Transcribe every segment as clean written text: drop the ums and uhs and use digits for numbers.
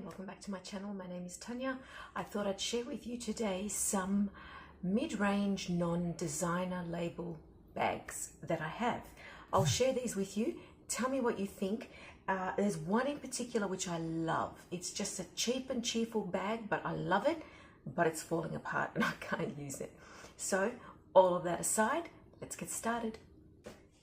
welcome back to my channel. My name is Tanya. I thought I'd share with you today some mid-range non-designer label bags that I have. I'll share these with you. Tell me what you think. There's one in particular which I love. It's just a cheap and cheerful bag, but I love it, but it's falling apart and I can't use it. So all of that aside, let's get started.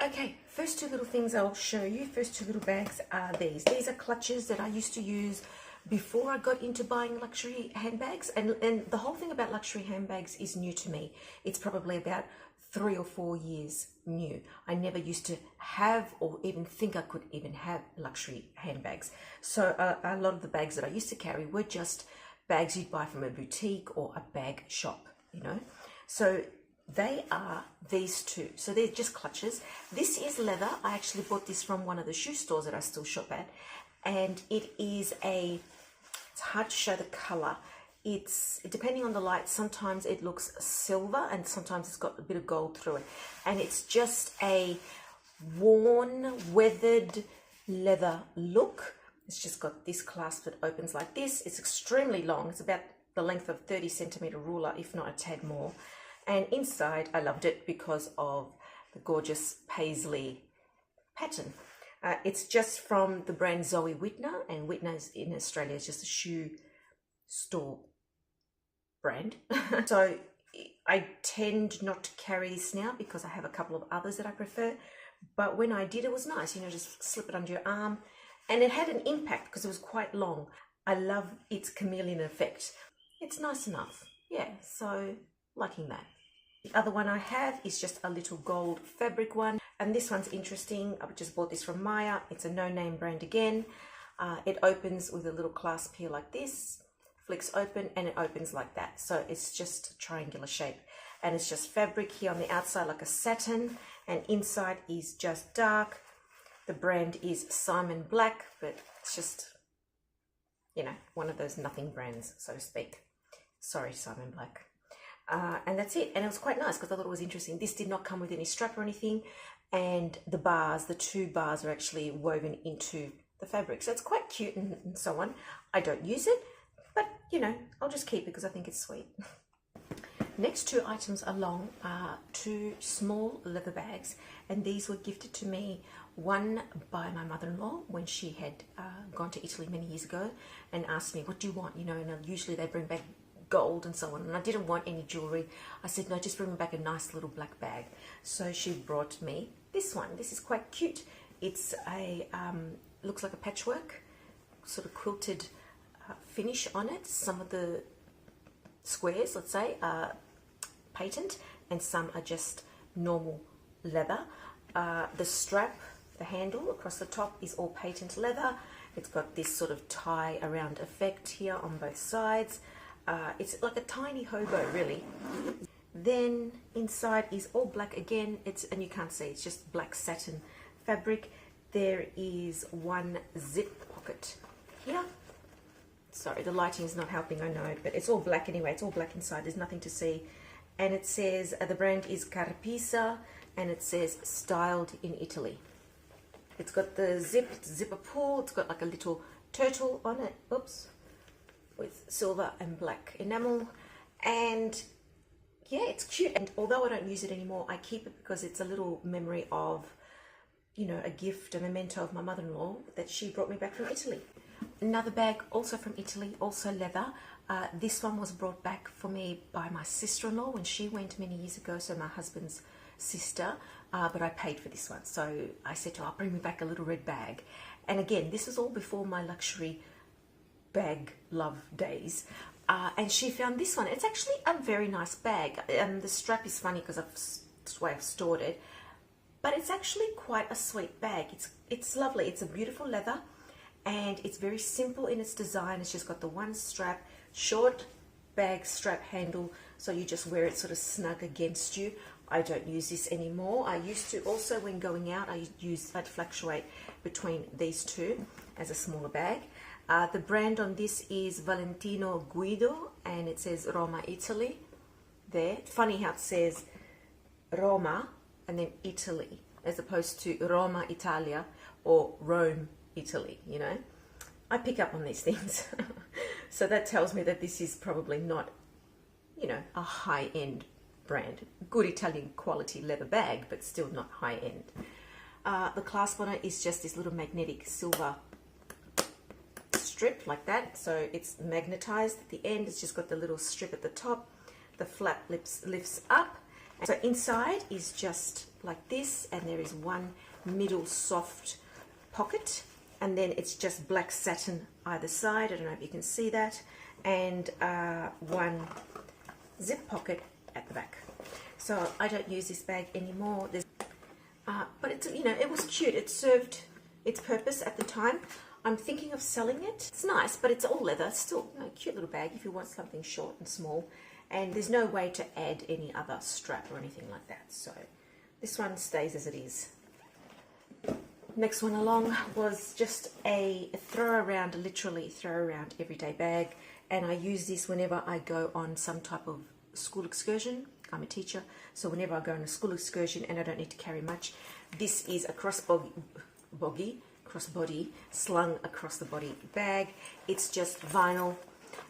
Okay, first two little things I'll show you, first two little bags are these. These are clutches that I used to use before I got into buying luxury handbags. And the whole thing about luxury handbags is new to me. It's probably about 3 or 4 years new. I never used to have or even think I could even have luxury handbags. So a lot of the bags that I used to carry were just bags you'd buy from a boutique or a bag shop, you know. So they are these two. So they're just clutches. This is leather. I actually bought this from one of the shoe stores that I still shop at. And it is it's hard to show the color. It's depending on the light. Sometimes it looks silver and sometimes it's got a bit of gold through it. And it's just a worn, weathered leather look. It's just got this clasp that opens like this. It's extremely long. It's about the length of 30cm ruler, if not a tad more. And inside, I loved it because of the gorgeous paisley pattern. It's just from the brand Zoe Whitner, and Whitner's in Australia is just a shoe store brand. So I tend not to carry this now because I have a couple of others that I prefer. But when I did, it was nice, you know, just slip it under your arm. And it had an impact because it was quite long. I love its chameleon effect. It's nice enough. Yeah, so liking that. The other one I have is just a little gold fabric one, and this one's interesting. I just bought this from Maya. It's a no-name brand again. It opens with a little clasp here like this, flicks open, and it opens like that. So it's just a triangular shape, and it's just fabric here on the outside like a satin, and inside is just dark. The brand is Simon Black, but it's just, you know, one of those nothing brands, so to speak. Sorry, Simon Black. And that's it. And it was quite nice because I thought it was interesting. This did not come with any strap or anything. And the bars, the two bars are actually woven into the fabric. So it's quite cute and so on. I don't use it, but you know, I'll just keep it because I think it's sweet. Next two items along are two small leather bags. And these were gifted to me, one by my mother-in-law when she had gone to Italy many years ago and asked me, what do you want? You know, and usually they bring back gold and so on, and I didn't want any jewelry. I said, no, just bring me back a nice little black bag. So she brought me this one. This is quite cute. It's a looks like a patchwork sort of quilted finish on it. Some of the squares, let's say, are patent and some are just normal leather. The strap, the handle across the top is all patent leather. It's got this sort of tie around effect here on both sides. It's like a tiny hobo, really. Then inside is all black again. And you can't see, it's just black satin fabric. There is one zip pocket here. Sorry, the lighting is not helping, I know, but it's all black anyway. It's all black inside. There's nothing to see. And it says the brand is Carpisa, and it says styled in Italy. It's got the zipper pull. It's got like a little turtle on it. Oops. With silver and black enamel, and yeah, it's cute. And although I don't use it anymore, I keep it because it's a little memory of, you know, a gift, a memento of my mother-in-law that she brought me back from Italy. Another bag also from Italy, also leather. This one was brought back for me by my sister-in-law when she went many years ago, so my husband's sister, but I paid for this one. So I said to her, bring me back a little red bag. And again, this is all before my luxury bag love days, and she found this one. It's actually a very nice bag, and the strap is funny because that's the way I've stored it, but it's actually quite a sweet bag. It's lovely. It's a beautiful leather, and it's very simple in its design. It's just got the one strap, short bag strap handle, so you just wear it sort of snug against you. I don't use this anymore. I used to also, when going out, I'd fluctuate between these two as a smaller bag. The brand on this is Valentino Guido, and it says Roma, Italy. There. Funny how it says Roma and then Italy, as opposed to Roma, Italia, or Rome, Italy, you know. I pick up on these things. So that tells me that this is probably not, you know, a high-end brand. Good Italian quality leather bag, but still not high-end. The clasp on it is just this little magnetic silver strip like that. So it's magnetized at the end. It's just got the little strip at the top. The flap lifts up. So inside is just like this, and there is one middle soft pocket, and then it's just black satin either side. I don't know if you can see that, and one zip pocket at the back. So I don't use this bag anymore. But it's, you know, it was cute. It served its purpose at the time. I'm thinking of selling it. It's nice, but it's all leather. It's still, you know, a cute little bag if you want something short and small. And there's no way to add any other strap or anything like that. So this one stays as it is. Next one along was just a throw around, literally throw around everyday bag. And I use this whenever I go on some type of school excursion. I'm a teacher, so whenever I go on a school excursion and I don't need to carry much, this is a crossbody slung across the body bag. It's just vinyl.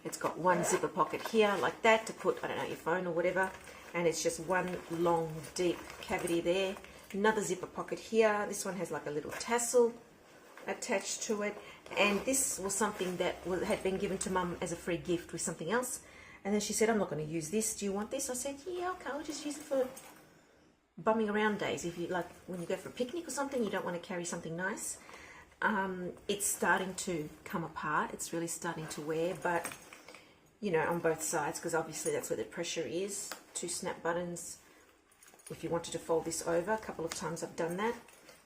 It's got one zipper pocket here like that to put, I don't know, your phone or whatever, and it's just one long deep cavity there. Another zipper pocket here. This one has like a little tassel attached to it, and this was something that had been given to Mum as a free gift with something else. And then she said, I'm not going to use this. Do you want this? I said, yeah, okay, I'll just use it for bumming around days. If you like, when you go for a picnic or something, you don't want to carry something nice. It's starting to come apart. It's really starting to wear, but, you know, on both sides, because obviously that's where the pressure is. 2 snap buttons. If you wanted to fold this over, a couple of times I've done that.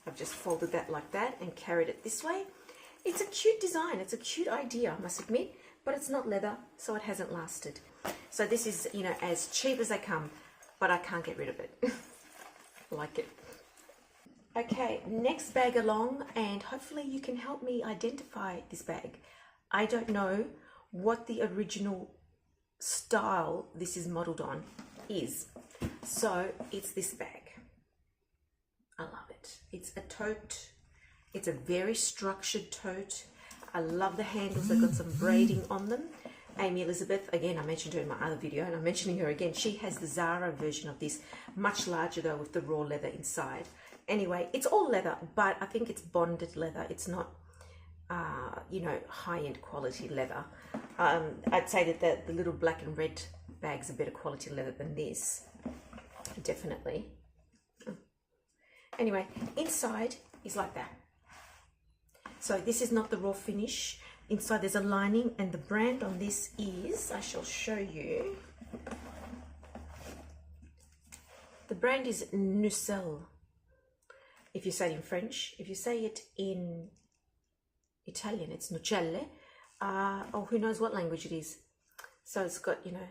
I've just folded that like that and carried it this way. It's a cute design. It's a cute idea, I must admit. But it's not leather, so it hasn't lasted. So this is, you know, as cheap as they come, but I can't get rid of it. Like it. Okay, next bag along, and hopefully you can help me identify this bag. I don't know what the original style this is modeled on is. So it's this bag. I love it. It's a tote. It's a very structured tote. I love the handles. They've got some braiding on them. Amy Elizabeth, again, I mentioned her in my other video, and I'm mentioning her again. She has the Zara version of this, much larger though, with the raw leather inside. Anyway, it's all leather, but I think it's bonded leather. It's not, you know, high-end quality leather. I'd say that the little black and red bag's a better quality leather than this, definitely. Anyway, inside is like that. So this is not the raw finish. Inside there's a lining, and the brand on this is, I shall show you. The brand is Nucelle. If you say it in French. If you say it in Italian, it's Nucelle. Or who knows what language it is. So it's got, you know,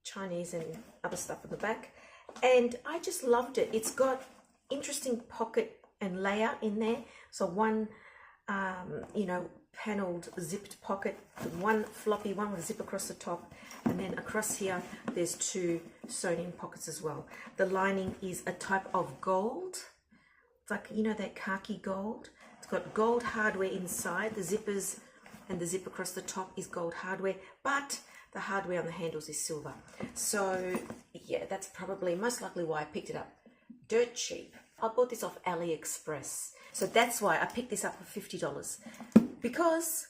Chinese and other stuff on the back. And I just loved it. It's got interesting pocket and layout in there. So one, you know, panelled zipped pocket, one floppy one with a zip across the top, and then across here there's 2 sewn in pockets as well. The lining is a type of gold. It's like, you know, that khaki gold. It's got gold hardware inside. The zippers and the zip across the top is gold hardware, but the hardware on the handles is silver. So yeah, that's probably most likely why I picked it up dirt cheap. I bought this off AliExpress, so that's why I picked this up for $50, because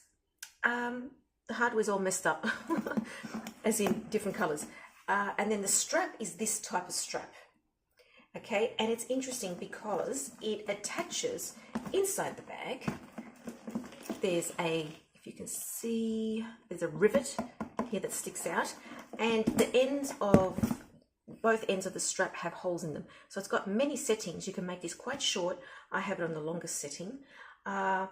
the hardware's all messed up, as in different colors. And then the strap is this type of strap. Okay, and it's interesting because it attaches inside the bag. There's a, if you can see, there's a rivet here that sticks out, and the ends of both ends of the strap have holes in them. So it's got many settings. You can make this quite short. I have it on the longest setting. I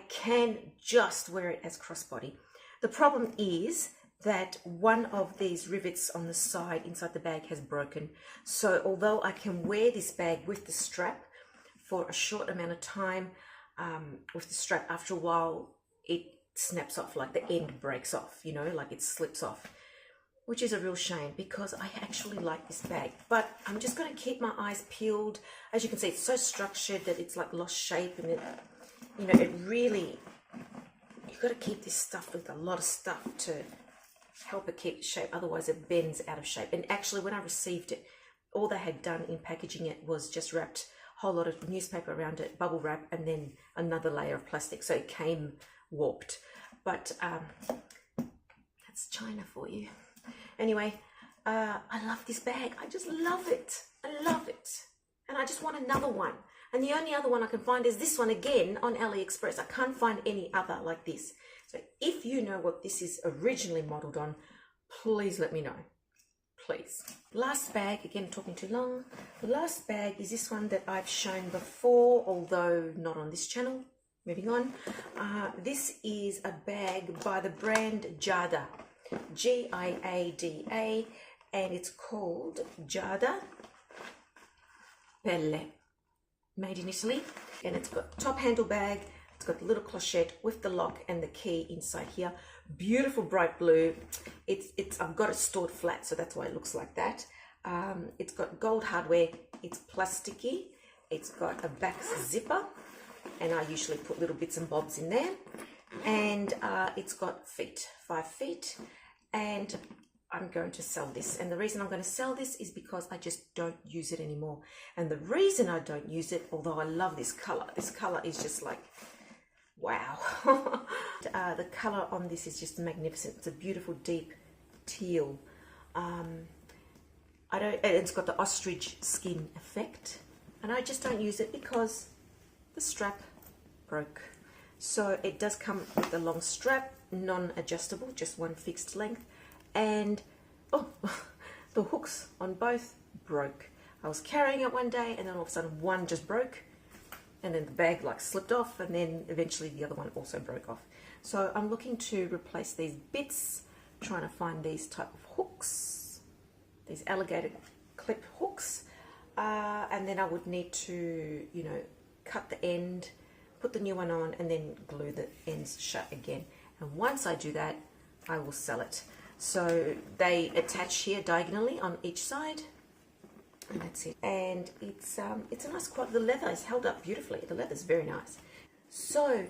can just wear it as crossbody. The problem is that one of these rivets on the side inside the bag has broken. So although I can wear this bag with the strap for a short amount of time, with the strap, after a while it snaps off, like the end breaks off, you know, like it slips off, which is a real shame because I actually like this bag. But I'm just going to keep my eyes peeled. As you can see, it's so structured that it's like lost shape, and it, you know, it really, you've got to keep this stuff with a lot of stuff to help it keep shape, otherwise it bends out of shape. And actually when I received it, all they had done in packaging it was just wrapped a whole lot of newspaper around it, bubble wrap, and then another layer of plastic, so it came warped. But that's China for you. Anyway, I love this bag. I just love it. I love it. And I just want another one. And the only other one I can find is this one again on AliExpress. I can't find any other like this. So if you know what this is originally modeled on, please let me know. Please. Last bag, again talking too long. The last bag is this one that I've shown before, although not on this channel. Moving on. This is a bag by the brand Giada. Giada, and it's called Giada Pelle. Made in Italy, and it's got top handle bag, it's got the little clochette with the lock and the key inside here. Beautiful bright blue. I've got it stored flat, so that's why it looks like that. It's got gold hardware, it's plasticky, it's got a back zipper, and I usually put little bits and bobs in there, and it's got feet, 5 feet, and I'm going to sell this. And the reason I'm going to sell this is because I just don't use it anymore. And the reason I don't use it, although I love this color is just like, wow. The color on this is just magnificent. It's a beautiful deep teal. It's got the ostrich skin effect, and I just don't use it because the strap broke. So it does come with a long strap, non-adjustable, just one fixed length. And oh, the hooks on both broke. I was carrying it one day, and then all of a sudden one just broke, and then the bag like slipped off, and then eventually the other one also broke off. So I'm looking to replace these bits, trying to find these type of hooks, these alligator clip hooks, and then I would need to, you know, cut the end, put the new one on, and then glue the ends shut again. And once I do that, I will sell it. So they attach here diagonally on each side, and that's it. And it's a nice quality. The leather is held up beautifully. The leather is very nice. So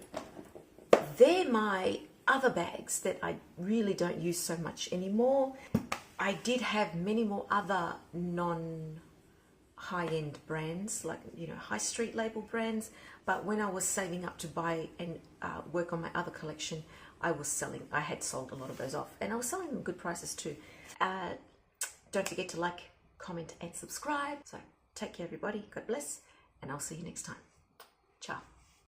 they're my other bags that I really don't use so much anymore. I did have many more other non-high-end brands, like, you know, high street label brands. But when I was saving up to buy and work on my other collection, I had sold a lot of those off, and I was selling them good prices too. Don't forget to like, comment, and subscribe. So take care, everybody. God bless, and I'll see you next time. Ciao.